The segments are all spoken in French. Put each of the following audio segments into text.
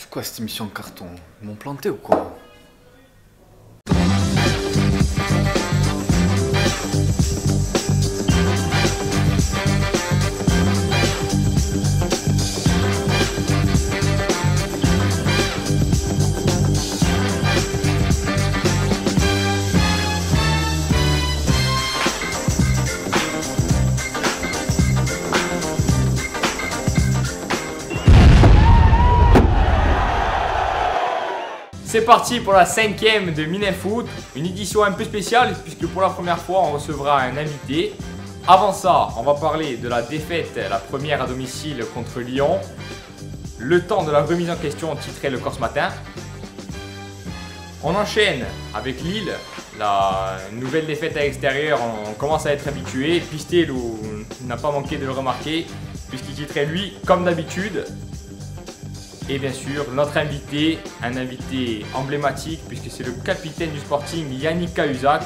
C'est quoi cette émission en carton? Ils m'ont planté ou quoi? C'est parti pour la 5e de Mininfoot, une édition un peu spéciale puisque pour la première fois on recevra un invité. Avant ça, on va parler de la défaite, la première à domicile contre Lyon. Le temps de la remise en question titré le Corse Matin. On enchaîne avec Lille, la nouvelle défaite à l'extérieur, on commence à être habitué. Pistelou n'a pas manqué de le remarquer puisqu'il titrait lui comme d'habitude. Et bien sûr, notre invité, un invité emblématique puisque c'est le capitaine du Sporting Yannick Cahuzac,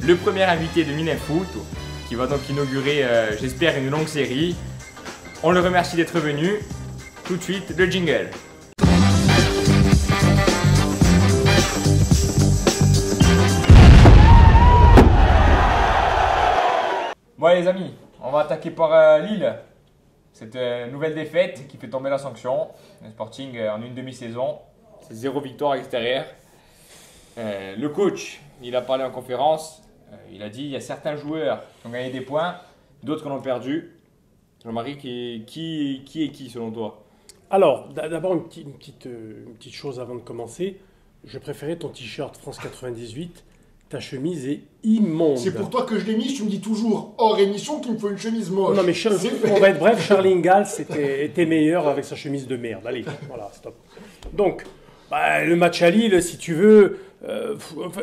le premier invité de Mininfoot qui va donc inaugurer, j'espère, une longue série. On le remercie d'être venu. Tout de suite, le jingle. Bon les amis, on va attaquer par Lille. Cette nouvelle défaite qui fait tomber la sanction. Le Sporting en une demi-saison, c'est 0 victoire à l'extérieur. Le coach, il a parlé en conférence. Il a dit il y a certains joueurs qui ont gagné des points, d'autres qui en ont perdu. Jean-Marie, qui est qui selon toi? Alors, d'abord une petite chose avant de commencer. Je préférais ton t-shirt France 98. Ta chemise est immonde. C'est pour toi que je l'ai mis, tu me dis toujours hors émission qu'il me faut une chemise moche. Non mais on va être bref, Charlie Ingalls était meilleur avec sa chemise de merde. Allez, voilà, stop. Donc, le match à Lille, si tu veux,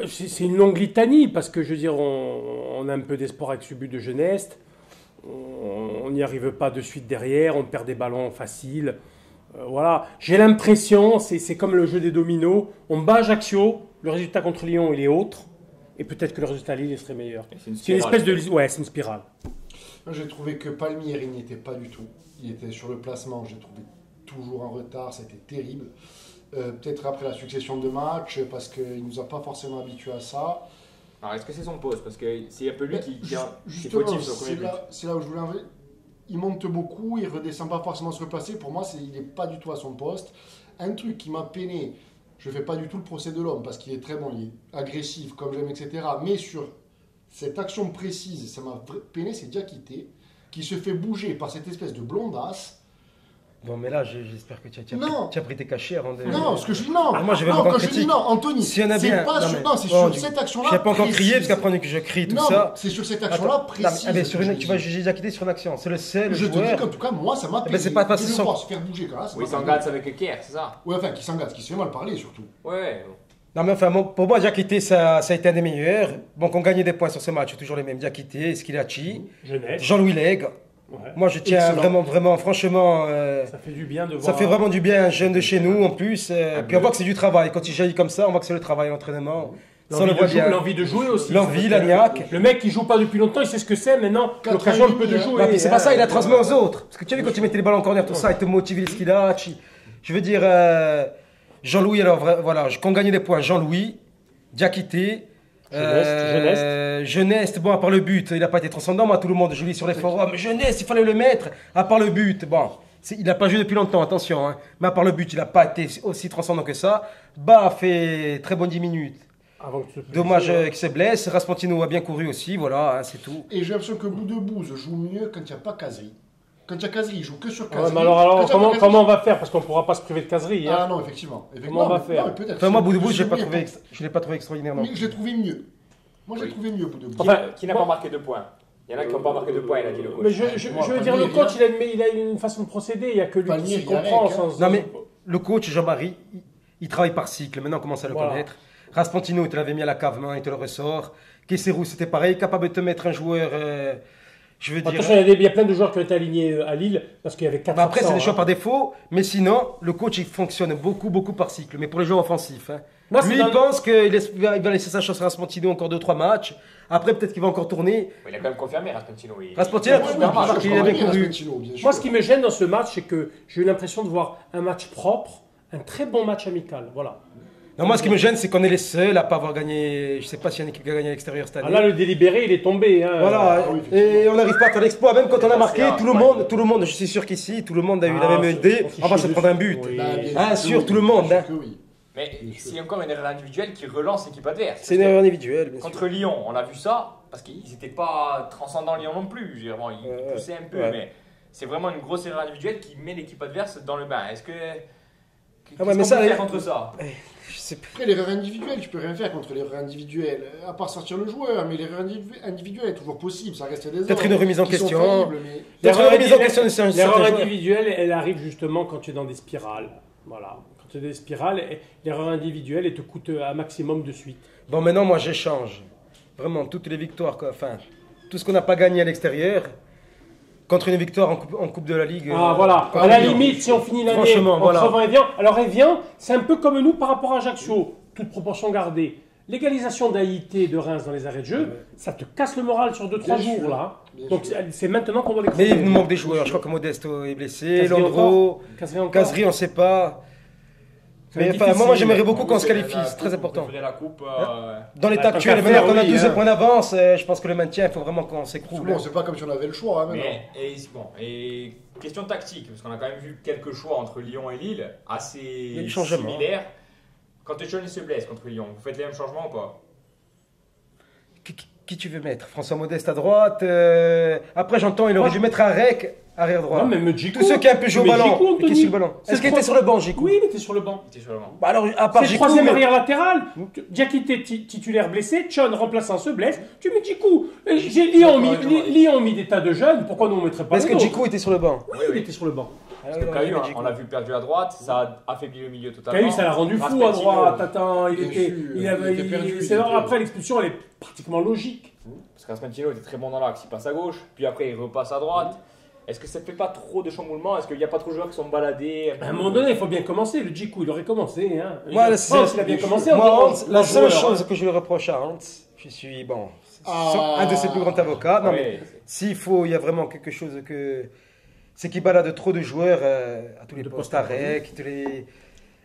c'est une longue litanie parce que je veux dire, on a un peu d'espoir avec ce but de Jeunesse. On n'y arrive pas de suite derrière, on perd des ballons faciles. Voilà, j'ai l'impression, c'est comme le jeu des dominos. On bat Ajaccio, le résultat contre Lyon il est autre. Et peut-être que le résultat à Lille serait meilleur. C'est une espèce de... Ouais, c'est une spirale. J'ai trouvé que Palmieri n'y était pas du tout. Il était sur le placement, j'ai trouvé toujours en retard, c'était terrible. Peut-être après la succession de matchs, parce qu'il ne nous a pas forcément habitués à ça. Alors est-ce que c'est son poste? Parce que c'est un peu lui qui est justement, sur le premier but. C'est là où je voulais en venir. Il monte beaucoup, il ne redescend pas forcément se replacer. Pour moi, il n'est pas du tout à son poste. Un truc qui m'a peiné... Je ne fais pas du tout le procès de l'homme parce qu'il est très bon, il est agressif comme j'aime, etc. Mais sur cette action précise, ça m'a peiné, c'est Diakité qui se fait bouger par cette espèce de blondasse. Bon, mais là, j'espère que tu as pris tes cachets avant de... Non, ce que je dis, non. Moi, je vais quand je dis non, Anthony, si y en a c'est bien, pas non, sur, mais, non, c'est bon, sur cette action-là. Je n'ai pas encore précise. crié parce qu'après que je crie tout non, ça. C'est sur cette action-là précise. Tu vas juger Diakité sur l'action. C'est le seul je joueur. te dis qu'en tout cas, moi, ça m'a peiné. C'est pas de le sans... voir se faire bouger quand même. Oui, il s'engage avec Eker, c'est ça? Oui, enfin, qui s'engage, qui se fait mal parler surtout. Ouais. Non, mais enfin, pour moi, Diakité, ça a été un des meilleurs. Bon, qu'on gagnait des points sur ce match, toujours les mêmes. Diakité, Skilacci, Jean-Louis Lègue. Ouais. Moi, je tiens vraiment, franchement. Ça fait du bien de voir. Ça fait vraiment du bien, un jeune de chez nous en plus. Puis on voit que c'est du travail. Quand il jaillit comme ça, on voit que c'est le travail, l'entraînement. L'envie de jouer aussi. L'envie, l'agnac. Le mec qui joue pas depuis longtemps, il sait ce que c'est. Maintenant, l'occasion un peu de jouer. C'est pas ça, il a transmis aux autres. Parce que tu as vu quand il mettait les ballons en corner, tout ça, il te motivait ce qu'il a. Je veux dire, Jean-Louis, alors voilà, qu'on gagnait des points, Jean-Louis, Diakité. Jeunesse, bon, à part le but, il n'a pas été transcendant. Moi, tout le monde, je lis sur les forums, Jeunesse, il fallait le mettre, à part le but. Bon, il n'a pas joué depuis longtemps, attention, hein, mais à part le but, il n'a pas été aussi transcendant que ça. Bah, a fait très bonne 10 minutes. Dommage qu'il se blesse. Raspantino a bien couru aussi, voilà, hein, c'est tout. Et j'ai l'impression que Boudebouz joue mieux quand il n'y a pas Kazri. Quand il y a Kazri, il joue que sur Kazri. Ouais, mais alors comment on va faire? Parce qu'on ne pourra pas se priver de Kazri. Hein. Ah non, effectivement. Comment on va faire? Enfin, moi, Boudebouz, je ne l'ai pas trouvé extraordinaire. Mais je l'ai trouvé mieux. Moi, j'ai trouvé mieux Boudebouz. Enfin, qui n'a pas marqué de points? Il y en a qui n'ont pas marqué de points, il a dit le coach. Mais je veux dire, le coach, il a une façon de procéder. Il n'y a que lui qui s'y comprend. Non, mais le coach, Jean-Marie, il travaille par cycle. Maintenant, on commence à le connaître. Raspantino, il te l'avait mis à la cave, il te le ressort. Kesserou, c'était pareil, capable de te mettre un joueur. Je veux dire. Attention, il y a plein de joueurs qui ont été alignés à Lille parce qu'il y avait 4 Après, c'est des choix par défaut, mais sinon, le coach il fonctionne beaucoup par cycle, mais pour les joueurs offensifs. Hein. Lui, il pense qu'il va laisser sa chance à Raspantino encore 2-3 matchs. Après, peut-être qu'il va encore tourner. Il a quand même confirmé Raspantino. Raspantino, il avait couru. Moi, ce qui me gêne dans ce match, c'est que j'ai eu l'impression de voir un match propre un très bon match amical. Voilà. Non, moi, ce qui me gêne, c'est qu'on est les seuls à pas avoir gagné. Je sais pas s'il y a une équipe qui a gagné à l'extérieur cette année. Ah là, le délibéré, il est tombé. Hein. Voilà, oui, et on n'arrive pas à faire l'exploit, même quand on a marqué, c'est tout le monde, je suis sûr qu'ici, tout le monde a eu la même idée, on va se prendre un but. Oui. Bah, bien Ah, sûr sûr, que tout le oui, monde, bien hein. sûr que oui. Mais c'est encore une erreur individuelle qui relance l'équipe adverse. C'est une erreur individuelle, bien sûr. Contre Lyon, on a vu ça, parce qu'ils n'étaient pas transcendants Lyon non plus. Je veux dire, bon, ils poussaient un peu, ouais. mais c'est vraiment une grosse erreur individuelle qui met l'équipe adverse dans le bain. Est-ce que. Qu'est-ce ouais, mais qu'on ça, peut les- faire contre ça? Je sais pas. Après, l'erreur individuelle, tu peux rien faire contre l'erreur individuelle, à part sortir le joueur, mais l'erreur individuelle est toujours possible, ça reste des Peut-être hommes une remise en qui sont question. faillibles, mais- Peut-être une remise en question de certains L'erreur joueurs. individuelle, elle arrive justement quand tu es dans des spirales. Voilà. Quand tu es dans des spirales, l'erreur individuelle, elle te coûte un maximum de suite. Bon, maintenant, moi, j'échange. Vraiment, toutes les victoires, quoi. Enfin, tout ce qu'on n'a pas gagné à l'extérieur, contre une victoire en coupe de la Ligue. Ah voilà, Ah à la oui, limite, si on finit l'année Franchement, entre voilà. 20 et Evian, alors Evian, c'est un peu comme nous par rapport à Ajaccio, toute proportion gardée. L'égalisation d'Haïté et de Reims dans les arrêts de jeu, ça te casse le moral sur 2-3 Bien jours sûr, là. bien Donc sûr. c'est maintenant qu'on doit les Mais crever. il nous manque des joueurs. Je crois que Modesto est blessé, Casery Landreau, Casery encore. Casery, on ne sait pas. Ça va Mais être enfin, moi, difficile. j'aimerais beaucoup qu'on se Oui, qualifie, la c'est très coupe, important. vous préférez la coupe. Dans l'état tant actuel, qu'à maintenant faire, qu'on a oui, 12 hein. points d'avance, je pense que le maintien, il faut vraiment qu'on s'écroule. Bon, c'est pas comme si on avait le choix, hein, maintenant. Et question tactique, parce qu'on a quand même vu quelques choix entre Lyon et Lille, y a assez du changement. similaires. Quand Echon se blesse contre Lyon, vous faites les mêmes changements ou pas? Qui tu veux mettre? François Modeste à droite. Après, j'entends, il aurait dû mettre un rec arrière droit. Non, mais Djikou. Tous ceux qui ont un peu joué au Mais ballon. Djikou, et qui Anthony. sur le ballon. C'est Est-ce qu'il le était sur le banc, Djikou? Oui, il était sur le banc. C'était sur le banc. Bah alors, à part C'est le Djikou, troisième mais- arrière latéral. Diakité titulaire blessé, Chon remplaçant se blesse. Tu mets Djikou. Lyon mis des tas de jeunes. Pourquoi nous on mettrait pas Est-ce les que autres? Djikou était sur le banc? Oui, il était sur le banc. Parce que Caillou, on l'a vu perdu à droite, ça a affaibli le milieu totalement. Caillou, ça l'a rendu fou à Raspettino, droite. Attends, il Bien était, sûr, il il avait, était perdu, c'est il vrai, était- après l'expulsion, elle est pratiquement logique. Parce qu'Asmentino était très bon dans l'axe, il passe à gauche, puis après il repasse à droite. Est-ce que ça ne fait pas trop de chamboulements? Est-ce qu'il n'y a pas trop de joueurs qui sont baladés? À un moment donné, il faut bien commencer. Le Djikou, il aurait commencé. Hein. Moi, Je pense qu'il a bien commencé. en Moi, tant Hans, que la seule joueur, chose hein. que je lui reproche à Hans, je suis, bon, Ah. un de ses plus grands avocats. Non, mais Ouais, s'il faut, il y a vraiment quelque chose que. C'est qu'il balade trop de joueurs à tous les De postes. poste à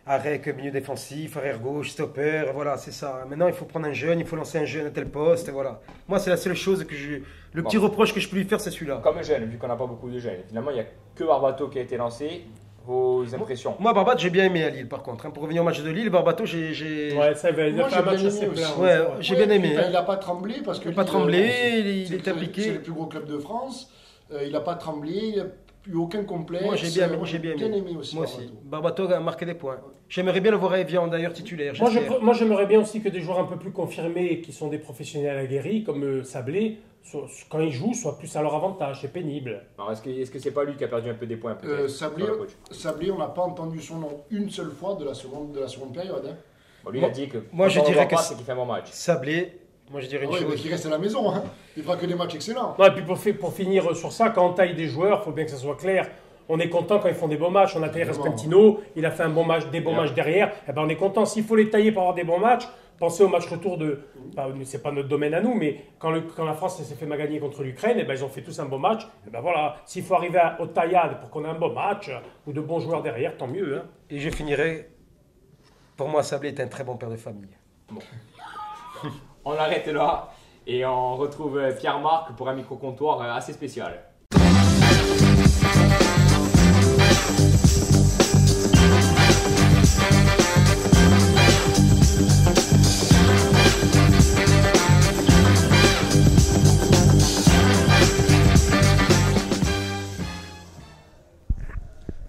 Arrêt, milieu défensif, arrière gauche, stopper, voilà, c'est ça. Maintenant, il faut prendre un jeune, il faut lancer un jeune à tel poste, voilà. Moi, c'est la seule chose que je. Le petit reproche que je peux lui faire, c'est celui-là. Comme jeune, vu qu'on n'a pas beaucoup de jeunes. Finalement, il n'y a que Barbato qui a été lancé. Vos impressions? Moi, Barbat, j'ai bien aimé à Lille, par contre. Pour revenir au match de Lille, Barbato, j'ai. Ouais, ça va. Il a Moi, fait j'ai un match bien assez aimé plein. aussi. Ouais, j'ai bien aimé. Il n'a pas tremblé parce que Il a pas Lille, tremblé, bon, il est impliqué. C'est le plus gros club de France. Il n'a pas tremblé, il n'a eu aucun complexe. Moi, j'ai bien aimé. aussi. Moi aussi. Barbato. Barbato a marqué des points. J'aimerais bien le voir à Evian, d'ailleurs, titulaire. Moi, j'espère. moi, j'aimerais bien aussi que des joueurs un peu plus confirmés et qui sont des professionnels aguerris, comme Sablé, quand ils jouent, soient plus à leur avantage. C'est pénible. Alors, est-ce que c'est pas lui qui a perdu un peu des points peut-être, Sablé, sur le coach? Sablé, on n'a pas entendu son nom une seule fois de la seconde période. Hein. Bon, lui, il Moi- a dit que moi, quand je on le dirais voit que pas, c'est- c'est qu'il fait un bon match. Sablé, moi, je dirais une Ah ouais, mais chose. qui reste à la maison. Hein. Il fera que des matchs excellents. Non, et puis pour finir sur ça, quand on taille des joueurs, il faut bien que ça soit clair. On est content quand ils font des beaux matchs. On a taillé Vraiment. Respentino, il a fait un bon match, des beaux matchs derrière. Eh ben, on est content. S'il faut les tailler pour avoir des bons matchs, pensez au match retour de. C'est pas notre domaine à nous, mais quand la France s'est fait gagner contre l'Ukraine, eh ben, ils ont fait tous un beau match. Eh ben, voilà. S'il faut arriver aux taillades pour qu'on ait un beau match ou de bons joueurs derrière, tant mieux. Hein. Et je finirai. Pour moi, Sablé est un très bon père de famille. On arrête là et on retrouve Pierre-Marc pour un micro-comptoir assez spécial.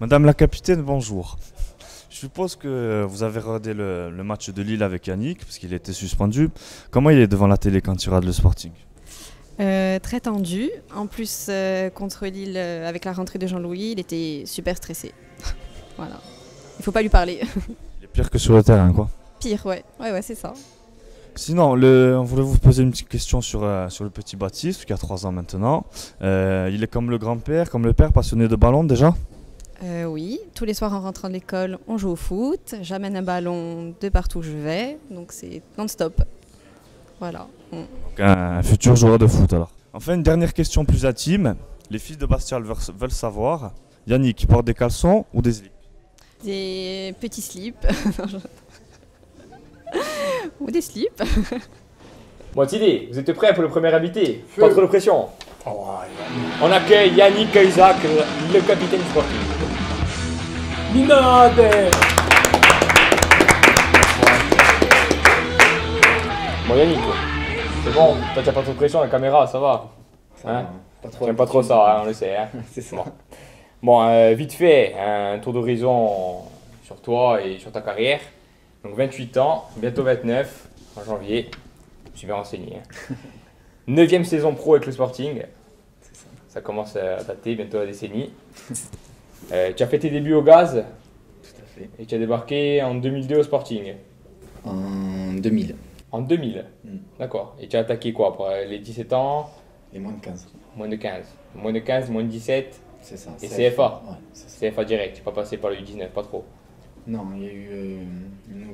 Madame la capitaine, bonjour. Je suppose que vous avez regardé le match de Lille avec Yannick, parce qu'il était suspendu. Comment il est devant la télé quand il regarde le Sporting? Très tendu. En plus, contre Lille, avec la rentrée de Jean-Louis, il était super stressé. Voilà. Il faut pas lui parler. Il est pire que sur le terrain, quoi. Pire, ouais. Ouais, c'est ça. Sinon, on voulait vous poser une petite question sur le petit Baptiste, qui a 3 ans maintenant. Il est comme le grand-père, comme le père, passionné de ballon déjà? Oui, tous les soirs en rentrant de l'école, on joue au foot. J'amène un ballon de partout où je vais. Donc c'est non-stop. Voilà. Donc un futur joueur de foot alors. Enfin, une dernière question plus intime. Les fils de Bastial veulent savoir, Yannick, il porte des caleçons ou des slips? Des petits slips. Ou des slips. Bon, Tidé, vous êtes prêts pour le premier invité? Pas trop de pression. Oh, ouais. On accueille Yannick Cahuzac, le capitaine sportif. Minade. Bon, Yannick, c'est bon, toi t'as pas trop de pression, la caméra, ça va. Hein? Pas trop. T'aimes pas trop ça, hein, on le sait. Hein? C'est ça. Bon, vite fait, un tour d'horizon sur toi et sur ta carrière. Donc 28 ans, bientôt 29, en janvier. Je me suis bien renseigné. Hein. 9e saison pro avec le Sporting. Ça commence à dater, bientôt la décennie. Tu as fait tes débuts au Gaz Tout à fait. et tu as débarqué en 2002 au Sporting. En 2000. En 2000, d'accord. Et tu as attaqué quoi pour les 17 ans? Et moins de 15. Moins de 15. Moins de 15, moins de 17 C'est ça. et CFA. Ouais, c'est ça. CFA direct, tu n'es pas passé par le U19, pas trop. Non, il y a eu une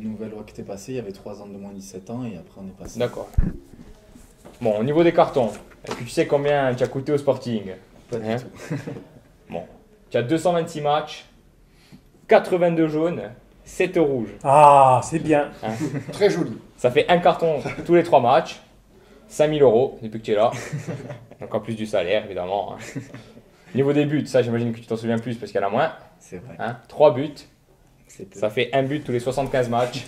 nouvelle loi qui était passée. Il y avait 3 ans de moins de 17 ans et après on est passé. D'accord. Bon, au niveau des cartons, est-ce que tu sais combien tu as coûté au Sporting? Pas du Hein? tout. Bon, tu as 226 matchs, 82 jaunes, 7 rouges. Ah, c'est bien. Très joli. Ça fait un carton tous les 3 matchs, 5000 € depuis que tu es là. Donc en plus du salaire, évidemment. Hein. Niveau des buts, ça j'imagine que tu t'en souviens plus parce qu'il y en a moins. C'est vrai. Hein. 3 buts, C'est peu. ça fait un but tous les 75 matchs.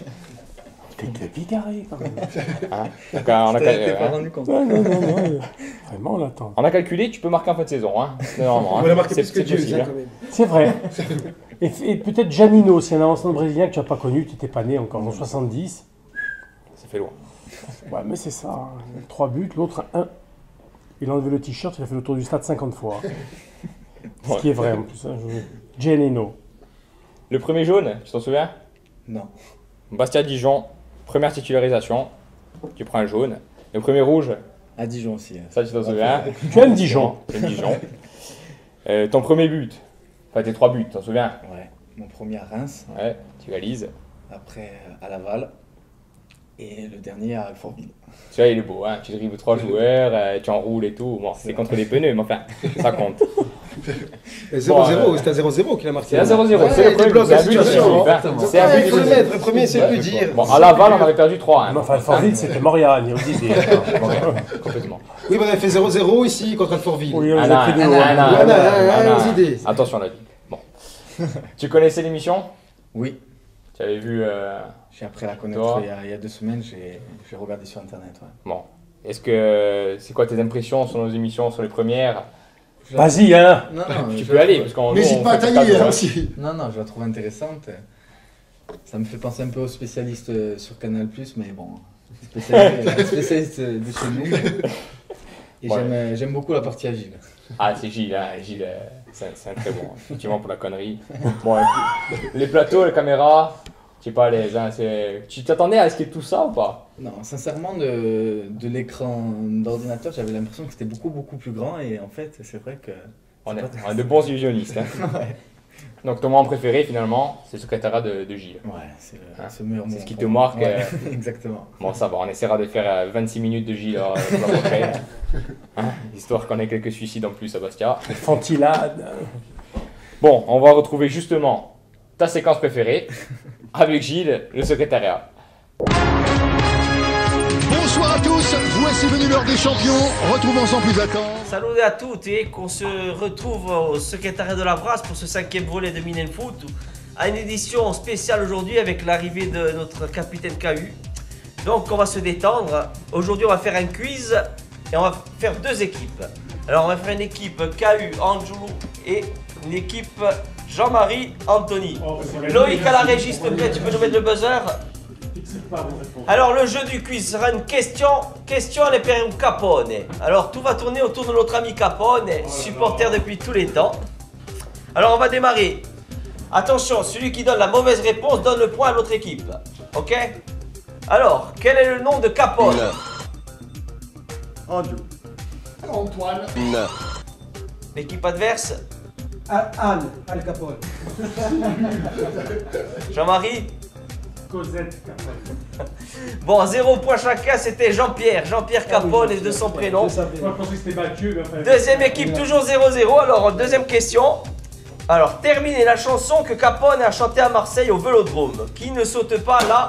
T'es bigarré quand même. Hein. Donc, on, a, T'es pas hein. rendu compte. Non. Vraiment, là, attends. On a calculé, tu peux marquer en fin de saison. Hein. Normalement, On hein. va la marquer C'est- plus que c'est Dieu, possible, ça, hein. quand même. C'est vrai. Et peut-être Janino, c'est un avancement brésilien que tu n'as pas connu, tu n'étais pas né encore en 70. Ça fait loin. Ouais, mais c'est ça. 3 buts, l'autre 1. Il a enlevé le t-shirt, il a fait le tour du stade 50 fois. Ce qui est vrai en plus. Hein, Janino. Le premier jaune, tu t'en souviens? Non. Bastia Dijon, première titularisation. Tu prends un jaune. Le premier rouge, À Dijon aussi. ça tu t'en souviens? Tu aimes Dijon? C'est Dijon. Ton premier but, enfin tes 3 buts, tu t'en souviens? Ouais. Mon premier à Reims, Ouais, tu valises. après à Laval et le dernier à Alfortville. Tu vois, il est beau, hein? Tu dribbles 3 joueurs, tu enroules et tout. Bon, c'est contre les pneus, mais enfin, ça compte. Et 0-0, Bon, c'était à 0-0 qu'il a marqué. C'est à 0-0, Ouais, c'est le il premier, débloque c'est la un but situation, décisif, hein. C'est un Ouais, but il faut le décisif. mettre, le premier, c'est le plus dire. Bon, à Laval, on avait perdu 3, hein. Mais enfin, Alfortville, c'était Montréal, il y a aussi des. Complètement. Oui, mais on avait fait 0-0 ici contre Alfortville. Oui, on Ah, les non, a pris de ah, haut, non, hein. non, Voilà, ah, non. les idées. Attention, la ligue. Bon. Tu connaissais l'émission? Oui. Tu avais vu. J'ai appris à la connaître Toi il y a 2 semaines. J'ai regardé sur internet. Ouais. Bon. Est-ce que. C'est quoi tes impressions sur nos émissions, sur les premières? Vas-y, hein. Non, Tu peux aller, parce qu'on. N'hésite nous, on pas à fait tailler spectacle, hein, hein. aussi. Non, je la trouve intéressante. Ça me fait penser un peu aux spécialistes sur Canal+, mais bon, spécialistes de chez nous. Et Ouais. j'aime beaucoup la partie agile. Ah, c'est Gilles, hein. Gilles, c'est un très bon, effectivement, pour la connerie. Bon, les plateaux, les caméras, tu es pas à l'aise, hein. Tu t'attendais à ce qu'il y ait tout ça ou pas? Non, sincèrement, de l'écran d'ordinateur, j'avais l'impression que c'était beaucoup plus grand et en fait, c'est vrai que... On est de bons illusionnistes. Hein. Ouais, Donc, ton moment préféré, finalement, c'est le secrétariat de Gilles. c'est Hein, le meilleur c'est moment ce qui pour te moi. marque, Ouais, exactement. Bon, ça va, on essaiera de faire 26 minutes de Gilles pour la prochaine. Hein, histoire qu'on ait quelques suicides en plus à Bastia. Fantilade. Bon, on va retrouver justement ta séquence préférée avec Gilles, le secrétariat. Bonsoir à tous, voici venu l'heure des champions. Retrouvons sans plus attendre. Salut à toutes et qu'on se retrouve au secrétariat de la Brasse pour ce 5e volet de Minen Foot à une édition spéciale aujourd'hui avec l'arrivée de notre capitaine KU. Donc on va se détendre. Aujourd'hui on va faire un quiz et on va faire 2 équipes. Alors on va faire une équipe KU, Angelou et une équipe Jean-Marie, Anthony. Loïc à la régie, s'il te plaît, tu peux nous mettre le buzzer? Alors le jeu du quiz sera une question alle per un Capone. Alors tout va tourner autour de notre ami Capone, supporter depuis tous les temps. Alors on va démarrer. Attention, celui qui donne la mauvaise réponse donne le point à l'autre équipe. Ok? Alors, quel est le nom de Capone? Antoine. L'équipe adverse? Anne, Al Capone. Jean-Marie? Cosette. Bon, 0 point chacun, c'était Jean-Pierre. Jean-Pierre Capone est de son prénom. Moi, je pensais que c'était Mathieu, mais enfin. Deuxième équipe, toujours 0-0. Alors, deuxième question. Alors, terminez la chanson que Capone a chantée à Marseille au Vélodrome. Qui ne saute pas là?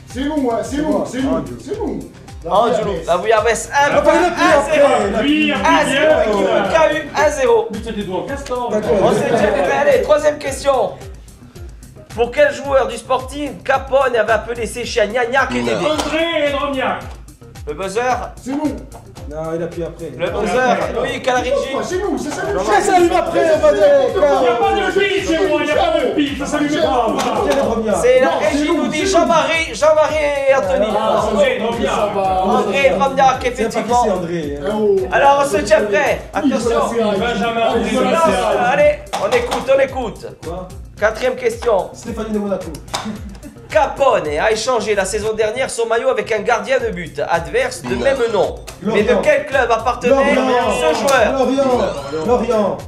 C'est nous, hein, c'est nous, c'est nous, c'est nous. Angelo, la bouillabaisse 1-0. Lui, 1-0. KU 1-0. Putain, des doigts en castor. On s'est déjà prêt. Allez, troisième question. Pour quel joueur du Sporting Capone avait appelé ses chiens Gnac et Dédé? André Dromniak. Le buzzer. C'est nous. Non, il a pris après. Le buzzer. Loïc à la régie. C'est nous, c'est ça. Ça s'allume après, on va dire. Il n'y a pas de pif chez moi, il n'y a pas de pif, ça s'allume pas. C'est la régie nous dit Jean-Marie et Anthony. André Dromniak. André Dromniak, effectivement. André. Alors on se tient prêt. Attention. Benjamin André. Allez, on écoute. Quoi? Quatrième question. Stéphanie de Monaco. Capone a échangé la saison dernière son maillot avec un gardien de but adverse de même nom. Mais de quel club appartenait ce joueur? Lorient.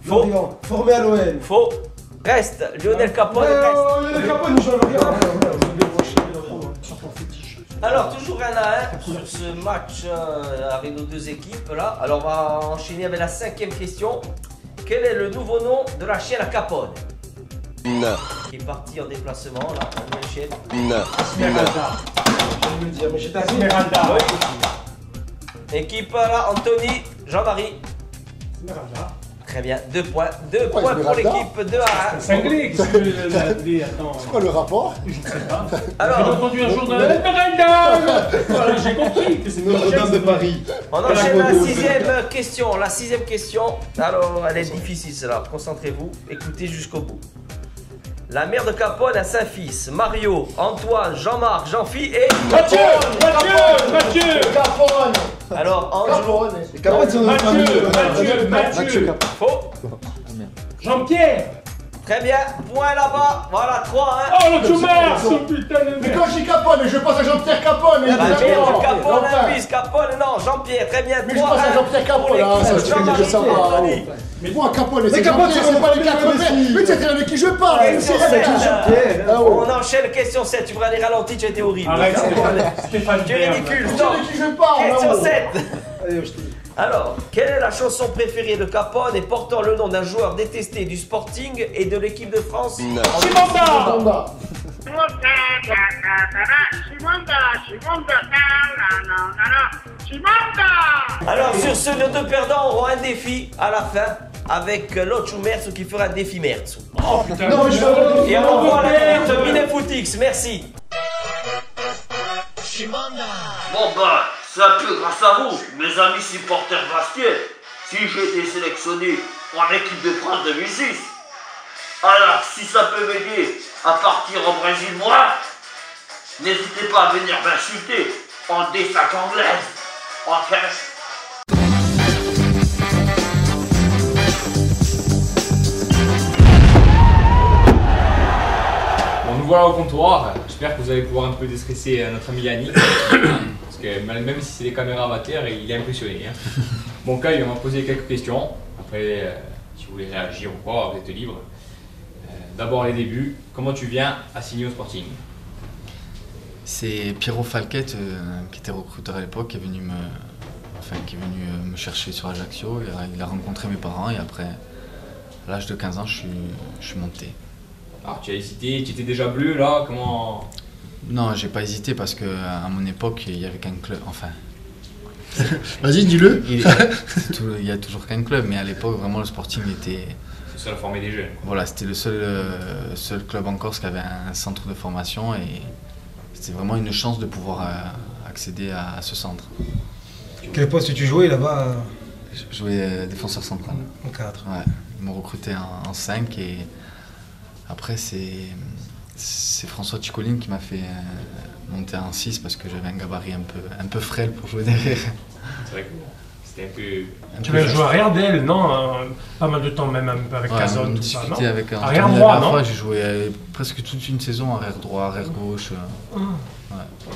Faux. Formé à l'OL. Faux. Reste. Lionel Capone reste. Lionel Capone, il joue à Lorient. Alors, toujours 1-1 sur ce match avec nos deux équipes là. Alors, on va enchaîner avec la cinquième question. Quel est le nouveau nom de la chienne à Capone? Qui est parti en déplacement là, la nouvelle chienne. Esmeralda. Je veux dire, mais j'étais assis. Esmeralda. Équipe là, Anthony, Jean-Marie. Esmeralda. Très bien, 2 points. 2 points pour Esmeralda. l'équipe de 1. Cinglé, qu'est-ce que attends. C'est quoi le rapport? Je ne sais pas. J'ai Alors, entendu un jour de Esmeralda. Voilà, j'ai compris que c'est Notre-Dame de Paris. on enchaîne la sixième question. La sixième question, alors elle est difficile celle-là, concentrez-vous, écoutez jusqu'au bout. La mère de Capone a 5 fils, Mario, Antoine, Jean-Marc, Jean-Phi et... Mathieu. Capone. Alors, Angelo, Capone, c'est notre famille. Mathieu. faux. Jean-Pierre. Très bien, point là-bas, voilà, 3-1. Oh, le chômeur, ce putain de Mais merde. quand je dis Capone, je pense à Jean-Pierre Capone. La mère évidemment. de Capone, Enfin, un fils, Capone, non, Jean-Pierre, très bien, 3-1. Mais je pense à Jean-Pierre Capone, hein, ça, je Jean-Marie sais pas. Anthony. Mais moi, Capone, c'est Capone, Jean-Pierre, c'est c'est pas les Jean-Pierre 4 Messi. Mais tu sais avec qui je parle. Question C'est avec 7. Jean-Pierre. Ah ouais. On enchaîne question 7, tu voudrais les ralentis, tu as été horrible. Arrête, Stéphane. Tu es ridicule, Tu sais stop. avec qui je parle. Question là-haut. 7. Allez, je te dis. Alors, quelle est la chanson préférée de Capone et portant le nom d'un joueur détesté du Sporting et de l'équipe de France? Chimanda. Bamba. Alors, sur ce, nos deux perdants auront un défi à la fin avec l'autre Merzu qui fera un défi Merzu. Oh putain. Non, mais je vais. Et on envoie la minute Minefootix, merci. Bon bah, c'est un peu grâce à vous, mes amis supporters basket, si j'ai été sélectionné en équipe de France 2006. Alors, si ça peut m'aider à partir au Brésil, moi, n'hésitez pas à venir m'insulter en D5 anglaise. Ok? Bon, nous voilà au comptoir. J'espère que vous allez pouvoir un peu déstresser notre ami Yannick. Parce que même si c'est des caméras amateurs, il est impressionné. Hein. Bon, Kai, on va poser quelques questions. Après, si vous voulez réagir ou pas, vous êtes libre. D'abord, les débuts. Comment tu viens à signer au Sporting? C'est Pierrot Falquette, qui était recruteur à l'époque, qui est venu me chercher sur Ajaccio. Il a rencontré mes parents et après, à l'âge de 15 ans, je suis monté. Alors, tu as hésité, tu étais déjà bleu là, comment? Non, j'ai pas hésité parce que à mon époque, il y avait qu'un club. Enfin, Vas-y, dis-le. il y a toujours qu'un club, mais à l'époque, vraiment, le Sporting était. C'est ça, la former des jeunes. Voilà, c'était le seul club en Corse qui avait un centre de formation et c'était vraiment une chance de pouvoir accéder à ce centre. Quel poste tu jouais là-bas? Je jouais défenseur central. En 4. Ouais, ils m'ont recruté en 5 et après c'est François Tchicoline qui m'a fait monter en 6 parce que j'avais un gabarit un peu frêle pour jouer derrière. C'est vrai que c'était un peu... Tu avais joué arrière d'elle, non? Pas mal de temps, même un peu avec Cazon, on tout ça, discutait non? avec Arrière Anthony droit, la dernière non? fois, j'ai joué presque toute une saison arrière droit, arrière gauche. Bon,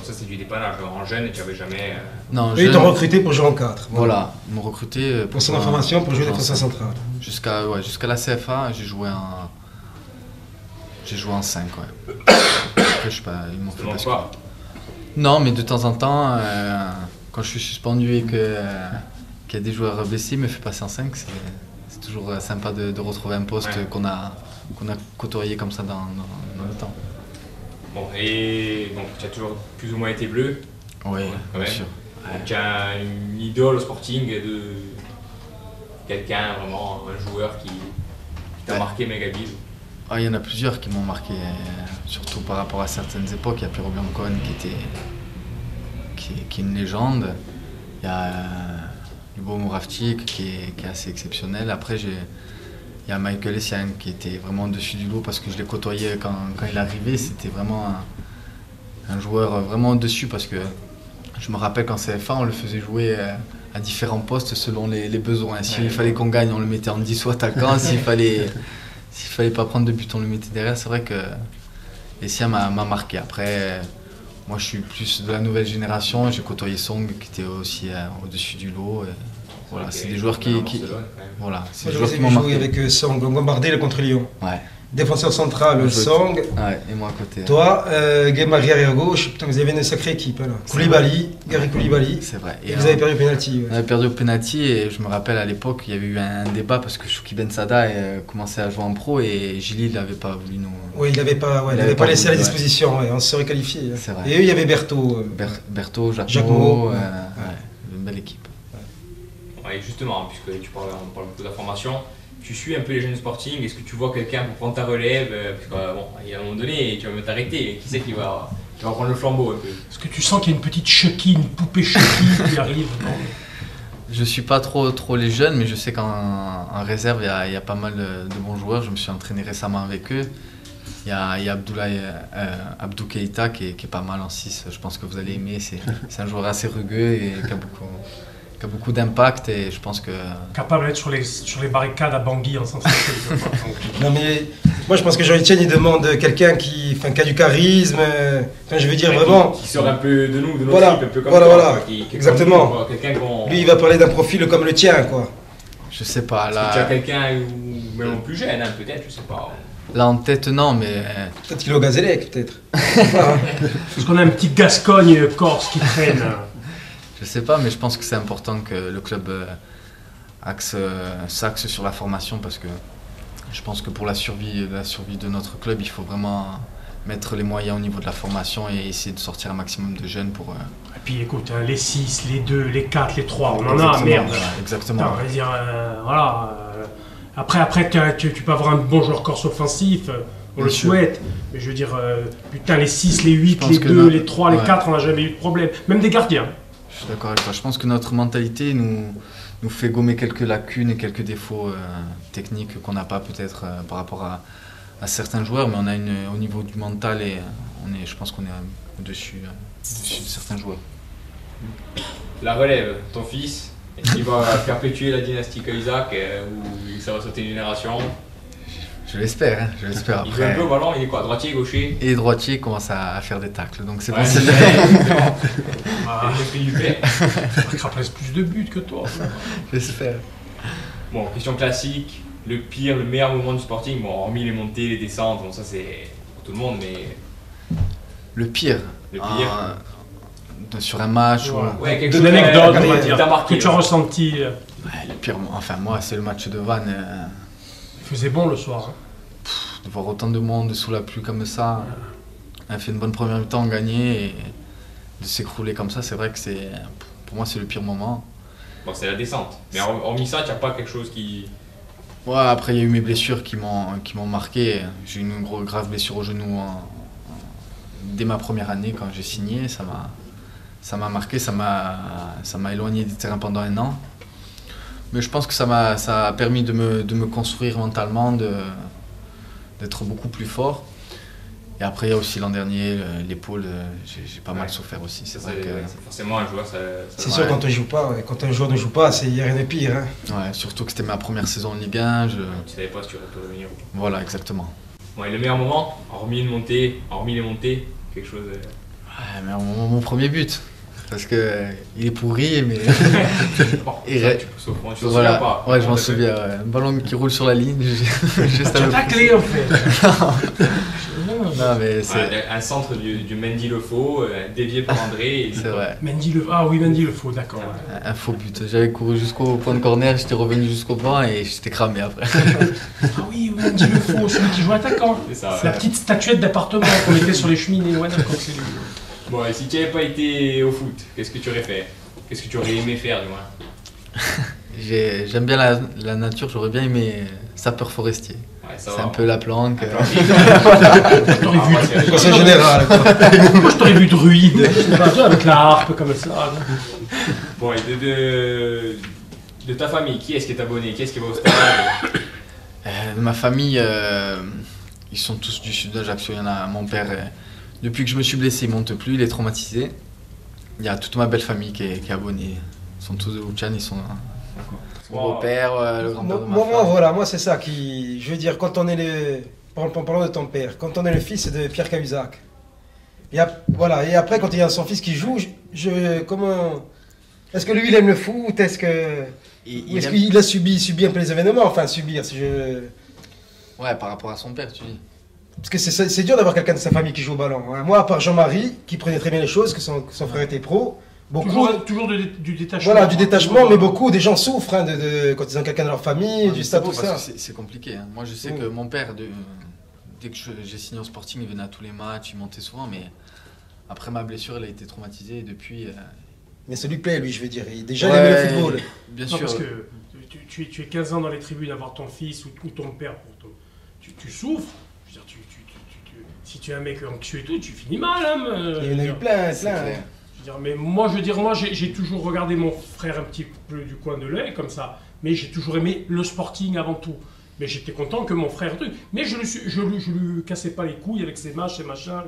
ça, c'est du dépannage. En jeune, tu n'avais jamais... Non, Ils t'ont recruté pour jouer en 4. Voilà, ils m'ont recruté Pour son information, pour jouer défenseur central. Jusqu'à la CFA, j'ai joué en 5, ouais. Après, je sais pas, ils m'ont fait Demande parce pas. Non, mais de temps en temps, quand je suis suspendu et qu'il y a des joueurs blessés, il me fait passer en 5, c'est toujours sympa de retrouver un poste qu'on a côtoyé comme ça dans le temps. Bon, et donc tu as toujours plus ou moins été bleu. Oui, bien sûr. Donc, tu as une idole au Sporting de quelqu'un, vraiment, un joueur qui t'a marqué méga bise. Il y en a plusieurs qui m'ont marqué, surtout par rapport à certaines époques. Il y a Pierre Biancone qui est une légende. Il y a Lubo Moravcik qui est assez exceptionnel. Après, il y a Michael Essien qui était vraiment au-dessus du lot parce que je l'ai côtoyé quand il arrivait. C'était vraiment un joueur vraiment au-dessus parce que je me rappelle qu'en CFA, on le faisait jouer à différents postes selon les besoins. S'il fallait qu'on gagne, on le mettait en 10 ou attaquant. S'il fallait pas prendre de but, on le mettait derrière. C'est vrai que Essien m'a marqué. Après, moi je suis plus de la nouvelle génération. J'ai côtoyé Song qui était aussi au-dessus du lot. Voilà, c'est des joueurs qui voilà, c'est des joueurs qui m'ont marqué. Joué avec Song, Bombardé contre Lyon. Ouais. Défenseur central, Song. Ouais, et moi à côté. Toi, game arrière gauche, putain, vous avez une sacrée équipe là. Koulibaly, Gary Koulibaly. C'est vrai. Et vous avez perdu au penalty. Ouais. On avait perdu au penalty et je me rappelle à l'époque, il y avait eu un débat parce que Chouki Ben Sada commençait à jouer en pro et Gilly il n'avait pas voulu nous. Oui, il n'avait pas laissé à la disposition, on se serait qualifié. C'est vrai. Et eux, il y avait Berthaud. Berthaud, Jacquemot, une belle équipe. Ouais, justement, puisque on parle beaucoup d'informations. Tu suis un peu les jeunes Sporting, est-ce que tu vois quelqu'un pour prendre ta relève? Parce que bon, il y a un moment donné, tu vas me t'arrêter, qui c'est qui va prendre le flambeau un peu? Est-ce que tu sens qu'il y a une petite Chucky, une poupée Chucky qui arrive? Je suis pas trop les jeunes, mais je sais qu'en réserve, il y a pas mal de bons joueurs. Je me suis entraîné récemment avec eux. Il y a Abdou Keïta qui est pas mal en 6, je pense que vous allez aimer. C'est un joueur assez rugueux et qui a beaucoup d'impact et je pense que... Capable d'être sur les barricades à Bangui en sens Non mais moi je pense que Jean-Etienne il demande quelqu'un qui a du charisme, je veux dire vraiment... Qui sort un peu de nous, de notre voilà, type, un peu comme voilà, qui exactement. Lui il va parler d'un profil comme le tien quoi. Je sais pas, là... Tu as quelqu'un même plus jeune peut-être, je sais pas. Là en tête non mais... Peut-être qu'il est au Gazélec peut-être. Parce qu'on a un petit Gascogne corse qui traîne. Je sais pas, mais je pense que c'est important que le club s'axe sur la formation parce que je pense que pour la survie de notre club, il faut vraiment mettre les moyens au niveau de la formation et essayer de sortir un maximum de jeunes pour... Et puis écoute, les 6, les 2, les 4, les 3, on en a, merde. Voilà, exactement. Putain, on va dire, voilà. Après tu peux avoir un bon joueur corse offensif, on le souhaite. Mais je veux dire, putain, les 6, les 8, les 2, les 3, les 4, on n'a jamais eu de problème. Même des gardiens. Je suis d'accord avec toi. Je pense que notre mentalité nous fait gommer quelques lacunes et quelques défauts techniques qu'on n'a pas peut-être par rapport à certains joueurs, mais on a au niveau du mental et je pense qu'on est au-dessus de certains joueurs. La relève, ton fils, est-ce qu'il va perpétuer la dynastie Cahuzac ou ça va sauter une génération? Je l'espère, je l'espère. Après, il joue un peu au ballon, il est quoi, droitier, gaucher? Et droitier commence à faire des tacles, donc c'est ouais, possible. Il rappelle plus de buts que toi. J'espère. Bon, question classique, le pire, le meilleur moment du Sporting, bon, hormis les montées, les descentes, bon ça c'est pour tout le monde, mais... Le pire sur un match ouais, quelque chose d'anecdote, on va dire, que tu as ressenti. Le pire, enfin moi c'est le match de Vannes. Il faisait bon le soir. De voir autant de monde sous la pluie comme ça, on a fait une bonne première mi-temps, gagné et de s'écrouler comme ça, c'est vrai que pour moi c'est le pire moment. Bon, c'est la descente, mais hormis ça, tu n'as pas quelque chose qui... Ouais, après il y a eu mes blessures qui m'ont marqué. J'ai eu une grave blessure au genou dès ma première année quand j'ai signé, ça m'a marqué, ça m'a éloigné des terrains pendant 1 an. Mais je pense que ça a permis de me construire mentalement, d'être beaucoup plus fort. Et après, il y a aussi l'an dernier, l'épaule, j'ai pas mal souffert aussi. C'est vrai que... forcément, un joueur, ça c'est sûr, quand on joue pas, quand un joueur ne joue pas, il n'y a rien de pire. Hein. Ouais, surtout que c'était ma première saison en Ligue 1. Tu savais pas si tu aurais pu revenir. Voilà, exactement. Bon, et le meilleur moment, hormis les montées, quelque chose... Ouais, mais mon premier but. Parce que il est pourri, mais. Bon, tu voilà. Pas. Ouais, je m'en souviens. Ouais. Un ballon qui roule sur la ligne. Tu as taclé en fait. Non, mais c'est Un centre du Mendy Le Faux, dévié par André. c'est vrai. Ah oui, Mendy le faux, d'accord. Ouais. Un faux but. J'avais couru jusqu'au point de corner, j'étais revenu jusqu'au banc et j'étais cramé après. Ah oui, Mendy le faux, celui qui joue attaquant. C'est ça, C'est la petite statuette d'appartement qu'on mettait sur les cheminées. Ouais, d'accord, c'est lui. Bon, et si tu n'avais pas été au foot, qu'est-ce que tu aurais fait? Qu'est-ce que tu aurais aimé faire, du moins? J'aime bien la nature, j'aurais bien aimé sapeur forestier. Ouais, ça C'est va. un peu la planque. Je t'aurais vu. Conseil général. Moi, je t'aurais vu druide. Je sais pas, toi, avec la harpe comme ça. Bon, et de ta famille, qui est-ce qui est abonné? Qui est-ce qui va au stade? De ma famille, ils sont tous du sud d'Ajaccio. Il y en a mon père, depuis que je me suis blessé, il monte plus, il est traumatisé. Il y a toute ma belle famille qui est abonnée. Ils sont tous de Wuchan, ils sont mon beau-père, le grand-père de ma femme. Voilà, moi c'est ça qui. Je veux dire, quand on est le. En parlant de ton père, quand on est le fils de Pierre Cahuzac. Voilà, et après, quand il y a son fils qui joue, comment. Est-ce que lui il aime le foot? Est-ce que. Ou est-ce qu'il a subi un peu les événements? Enfin, subir, si je. Ouais, par rapport à son père, tu dis. Parce que c'est dur d'avoir quelqu'un de sa famille qui joue au ballon. Hein. Moi, à part Jean-Marie, qui prenait très bien les choses, que son frère était pro, beaucoup. Toujours du détachement. Voilà, du détachement, mais beaucoup des gens souffrent hein, quand ils ont quelqu'un dans leur famille, du stade, tout ça. C'est compliqué. Hein. Moi, je sais que mon père, dès que j'ai signé au Sporting, il venait à tous les matchs, il montait souvent, mais après ma blessure, il a été traumatisé et depuis. Mais ça lui plaît, lui, je veux dire. Déjà, il aimait le football. Bien non, sûr. Parce que tu es 15 ans dans les tribunes à voir ton fils ou ton père. Tu souffres. Je veux dire, si tu es un mec anxieux et tout, tu finis mal. Hein, il y en a eu plein. Mais moi, j'ai toujours regardé mon frère un petit peu du coin de l'œil, comme ça. Mais j'ai toujours aimé le Sporting avant tout. Mais j'étais content que mon frère... Mais je lui cassais pas les couilles avec ses matchs, ses machins.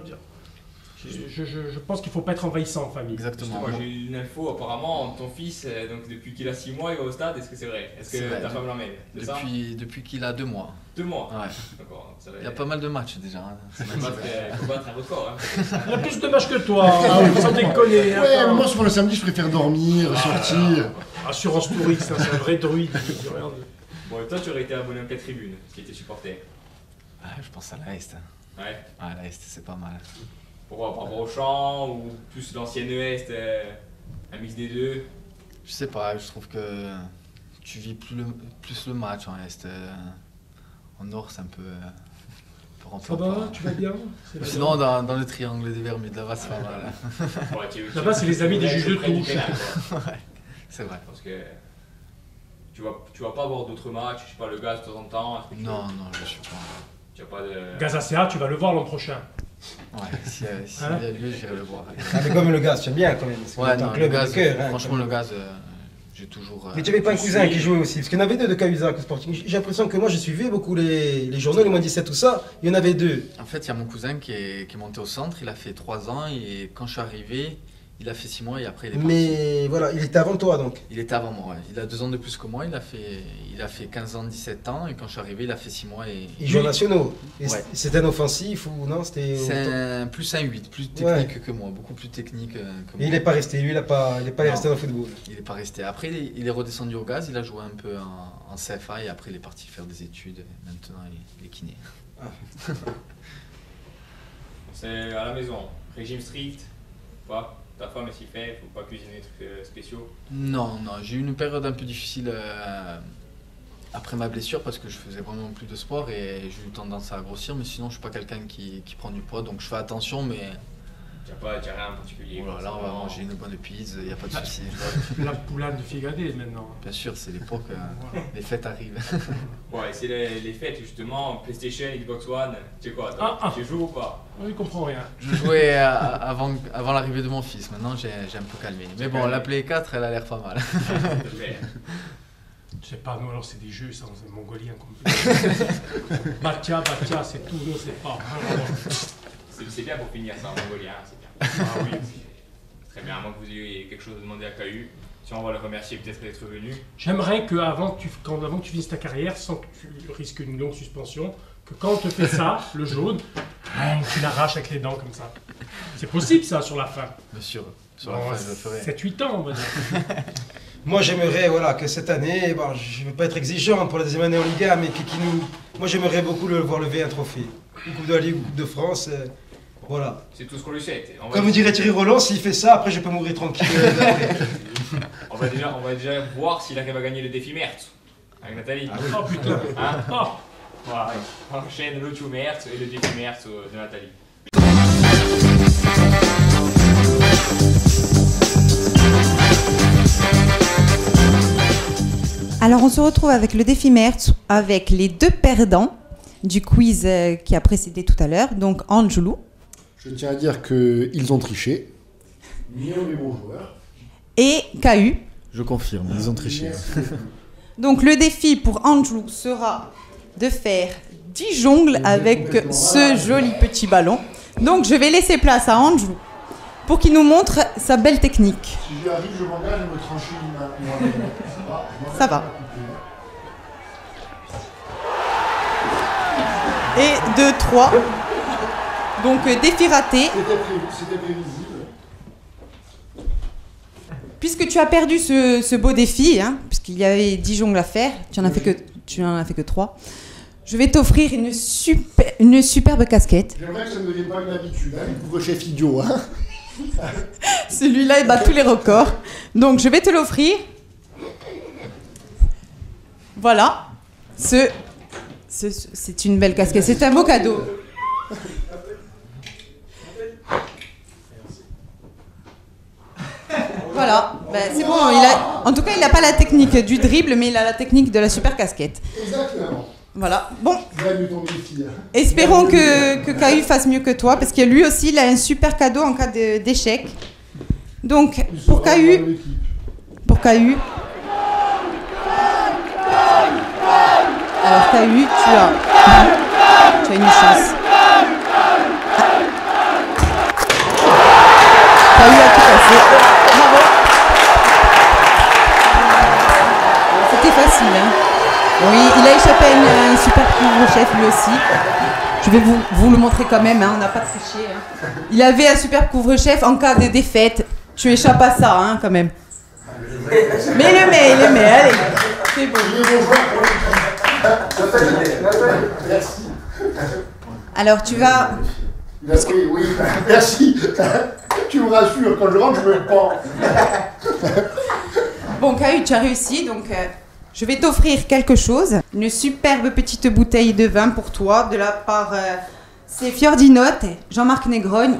Je pense qu'il ne faut pas être envahissant en famille. Exactement. Moi, j'ai eu une info, apparemment, ton fils, donc, depuis qu'il a 6 mois, il va au stade. Est-ce que c'est vrai? Est-ce que ta femme l'emmène? Depuis qu'il a 2 mois. 2 mois? Ouais. D'accord. Il y a pas mal de matchs déjà. Hein. Il faut battre un record. Hein. Il y a plus de matchs que toi, sans déconner. Ouais, moi souvent le samedi je préfère dormir, sortir. Assurance touriste, c'est un vrai druide. Bon, et toi tu aurais été abonné à quelle tribune, qui était supporté? Je pense à l'Est. Ouais. Ah, l'Est c'est pas mal. Pourquoi? Par rapport au champ ou plus l'ancienne Est, un mix des deux? Je sais pas, je trouve que tu vis plus le match en Est. En Nord c'est un peu... Ça va, tu vas bien? Sinon dans le triangle des Bermudes, là-bas c'est pas mal. Là-bas c'est les amis des juges de touche. Ouais, c'est vrai. Parce que tu vas pas avoir d'autres matchs, je sais pas, le gaz de temps en temps? Non, je suis pas... Tu as pas de... Gaz ACA, tu vas le voir l'an prochain. Ouais, s'il y a lieu, j'irai le voir. Mais comme le gaz, j'aime bien quand même. Ouais, non, le gaz, franchement le gaz... J'ai toujours. Mais tu n'avais pas un cousin qui jouait aussi? Parce qu'il y en avait deux de Cahuzac au Sporting. J'ai l'impression que moi je suivais beaucoup les journaux, les moins 17, tout ça. Il y en avait deux. En fait, il y a mon cousin qui est monté au centre. Il a fait 3 ans et quand je suis arrivé, il a fait 6 mois et après il est parti. Mais voilà, il était avant toi donc? Il était avant moi, ouais. Il a 2 ans de plus que moi. Il a fait 15 ans, 17 ans et quand je suis arrivé, il a fait 6 mois. Et... Il joue en nationaux. Ouais. C'était un offensif ou non? C'est plus un 8, plus technique que moi, beaucoup plus technique que moi. Et il n'est pas resté, lui, il n'est pas resté dans le football. Il n'est pas resté. Après, il est redescendu au gaz, il a joué un peu en CFA et après il est parti faire des études. Et maintenant, il est kiné. Ah. C'est à la maison, régime strict, pas? Ta femme, elle s'y fait, faut pas cuisiner des trucs spéciaux? Non, j'ai eu une période un peu difficile après ma blessure parce que je faisais vraiment plus de sport et j'ai eu tendance à grossir, mais sinon je suis pas quelqu'un qui prend du poids, donc je fais attention, mais... Tu n'as rien en particulier? Oh là, on va manger une bonne pizza, il n'y a pas de souci. La poulane de Figadé maintenant. Bien sûr, c'est l'époque, les fêtes arrivent. Ouais, c'est les fêtes justement, PlayStation, Xbox One, tu sais quoi, tu joues ou pas? Il comprend rien. Je jouais avant l'arrivée de mon fils, maintenant j'ai un peu calmé. Mais bon, la Play 4, elle a l'air pas mal. Je sais pas, nous alors c'est des jeux, ça, c'est mongolien complet. Batia, c'est tout, nous c'est pas. C'est bien pour finir ça en mongolien, c'est bien. Ah oui. Très bien, à moins que vous ayez quelque chose à demander à KU. Si on va le remercier peut-être d'être venu. J'aimerais qu'avant que tu finisses ta carrière, sans que tu risques une longue suspension, que quand on te fait ça, le jaune, tu l'arraches avec les dents comme ça. C'est possible ça sur la fin? Bien sûr, sur la fin je le ferai. 7-8 ans on va dire. Moi j'aimerais que cette année, je ne veux pas être exigeant pour la deuxième année en Liga, mais moi j'aimerais beaucoup le voir lever un trophée. une Coupe de la Ligue, une Coupe de France. Voilà. C'est tout ce qu'on lui souhaite. Comme dirait Thierry Roland, s'il fait ça, après je peux mourir tranquille. on va déjà voir s'il arrive à gagner le défi Mertz avec Nathalie. Ah oui. Oh putain. Hein voilà, on enchaîne le Tchou Mertz et le défi Mertz de Nathalie. Alors on se retrouve avec le défi Mertz avec les deux perdants du quiz qui a précédé tout à l'heure, donc Angelou. Je tiens à dire qu'ils ont triché. Guillaume est bon joueur. Et Cahu. Je confirme, ils ont triché. Donc le défi pour Angelou sera de faire 10 jongles avec ce joli petit ballon. Donc je vais laisser place à Angelou pour qu'il nous montre sa belle technique. Si j'y arrive, je m'engage à me trancher une main. Ça va. Et 2, 3. Donc défi raté. C'était prévisible. Puisque tu as perdu ce beau défi, hein, puisqu'il y avait 10 jongles à faire, tu n'en as fait que 3, je vais t'offrir une superbe casquette. J'aimerais que ça ne devienne pas une habitude, hein, le couvre-chef idiot. Hein. Celui-là, il bat tous les records. Donc je vais te l'offrir. Voilà. C'est une belle casquette. C'est un beau cadeau. Voilà, c'est bon. En tout cas, il n'a pas la technique du dribble, mais il a la technique de la super casquette. Exactement. Voilà. Bon. Gagne ton défi. Espérons que Cahu fasse mieux que toi, parce que lui aussi, il a un super cadeau en cas d'échec. Donc, pour Cahu, alors Cahu, tu as une chance. Cahu a tout cassé. Bravo. C'était facile, hein. Oui, il a échappé à un super couvre-chef lui aussi. Je vais vous le montrer quand même, hein, on n'a pas triché. Hein. Il avait un super couvre-chef en cas de défaite. Tu échappes à ça, hein, quand même. Mais il le met, allez. C'est bon. Alors tu vas... Oui, merci. Tu me rassures, quand je rentre, je me prends. Bon, Cahu, tu as réussi, donc je vais t'offrir quelque chose. Une superbe petite bouteille de vin pour toi, de la part... c'est Fiordinote, Jean-Marc Négrogne.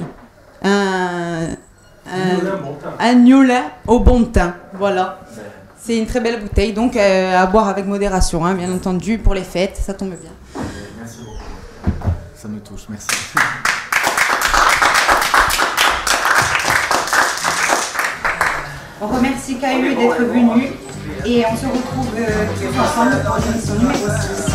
Un Gnolin au bon teint, voilà. C'est une très belle bouteille, donc à boire avec modération, hein, bien entendu, pour les fêtes, ça tombe bien. Merci beaucoup. Ça me touche, merci. On remercie Cahu d'être venu et on se retrouve tous ensemble pour l'émission numéro 6.